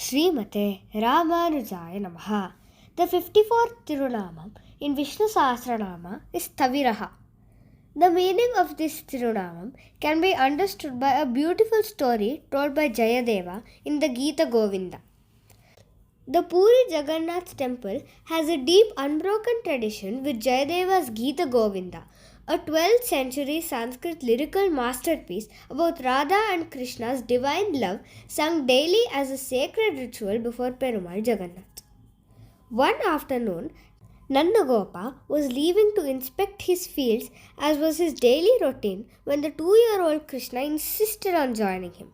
Srimate Ramanujaya Namaha. The 54th thirunaamam in Vishnusahasranama is Sthaviraha. The meaning of this thirunaamam can be understood by a beautiful story told by Jayadeva in the Gita Govinda. The Puri Jagannath temple has a deep unbroken tradition with Jayadeva's Gita Govinda, a 12th century Sanskrit lyrical masterpiece about Radha and Krishna's divine love sung daily as a sacred ritual before Perumal Jagannath. One afternoon, Nandagopa was leaving to inspect his fields as was his daily routine when the 2-year-old Krishna insisted on joining him.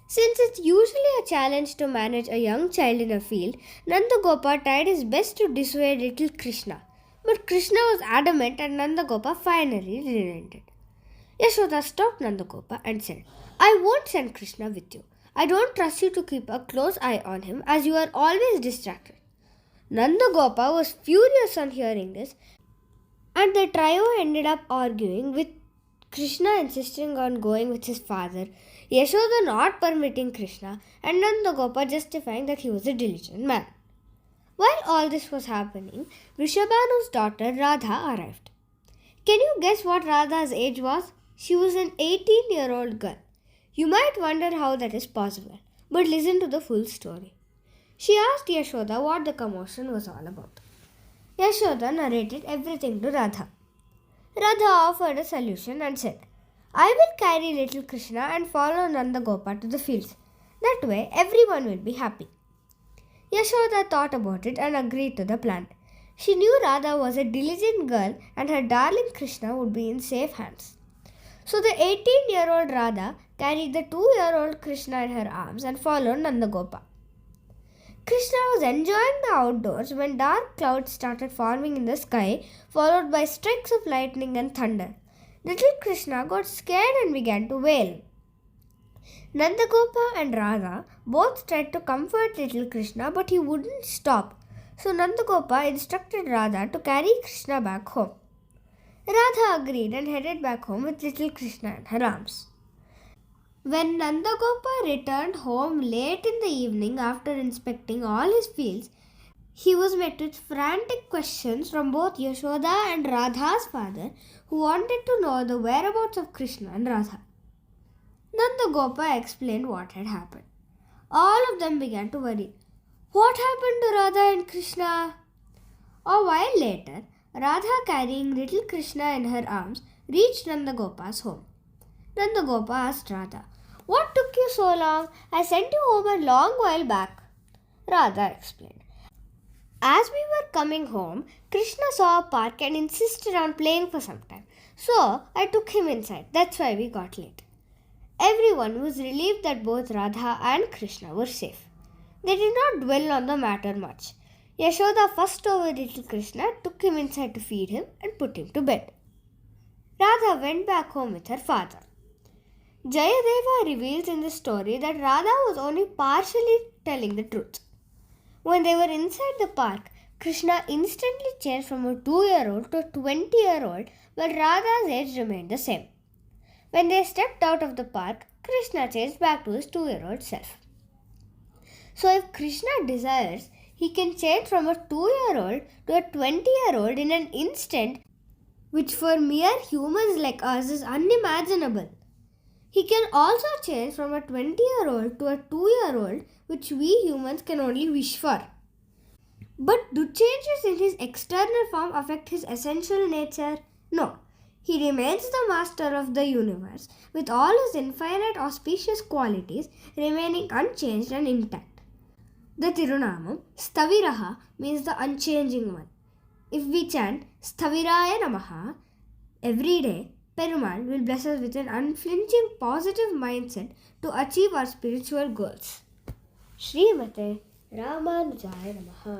Since it's usually a challenge to manage a young child in a field, Nandagopa tried his best to dissuade little Krishna. But Krishna was adamant and Nandagopa finally relented. Yashoda stopped Nandagopa and said, "I won't send Krishna with you. I don't trust you to keep a close eye on him as you are always distracted." Nandagopa was furious on hearing this, and the trio ended up arguing, with Krishna insisting on going with his father, Yashoda not permitting Krishna, and Nandagopa justifying that he was a diligent man. While all this was happening, Vrishabhanu's daughter Radha arrived. Can you guess what Radha's age was? She was an 18-year-old girl. You might wonder how that is possible, but listen to the full story. She asked Yashoda what the commotion was all about. Yashoda narrated everything to Radha. Radha offered a solution and said, "I will carry little Krishna and follow Nandagopa to the fields. That way everyone will be happy." Yashoda thought about it and agreed to the plan. She knew Radha was a diligent girl and her darling Krishna would be in safe hands. So the 18-year-old Radha carried the 2-year-old Krishna in her arms and followed Nandagopa. Krishna was enjoying the outdoors when dark clouds started forming in the sky, followed by streaks of lightning and thunder. Little Krishna got scared and began to wail. Nandagopa and Radha both tried to comfort little Krishna, but he wouldn't stop. So Nandagopa instructed Radha to carry Krishna back home. Radha agreed and headed back home with little Krishna in her arms. When Nandagopa returned home late in the evening after inspecting all his fields, he was met with frantic questions from both Yashoda and Radha's father, who wanted to know the whereabouts of Krishna and Radha. Nandagopa explained what had happened. All of them began to worry. What happened to Radha and Krishna? A while later, Radha, carrying little Krishna in her arms, reached Nandagopa's home. Nandagopa asked Radha, "What took you so long? I sent you home a long while back." Radha explained. "As we were coming home, Krishna saw a park and insisted on playing for some time. So I took him inside. That's why we got late." Everyone was relieved that both Radha and Krishna were safe. They did not dwell on the matter much. Yashoda fussed over little Krishna, took him inside to feed him and put him to bed. Radha went back home with her father. Jayadeva reveals in the story that Radha was only partially telling the truth. When they were inside the park, Krishna instantly changed from a 2-year-old to a 20-year-old, but Radha's age remained the same. When they stepped out of the park, Krishna changed back to his 2-year-old self. So if Krishna desires, he can change from a 2-year-old to a 20-year-old in an instant, which for mere humans like us is unimaginable. He can also change from a 20-year-old to a 2-year-old, which we humans can only wish for. But do changes in his external form affect his essential nature? No. He remains the master of the universe, with all his infinite auspicious qualities remaining unchanged and intact. The thirunaamam, Sthaviraha, means the unchanging one. If we chant Sthaviraya every day, Perumal will bless us with an unflinching positive mindset to achieve our spiritual goals. Srimate Ramanujaya Namaha.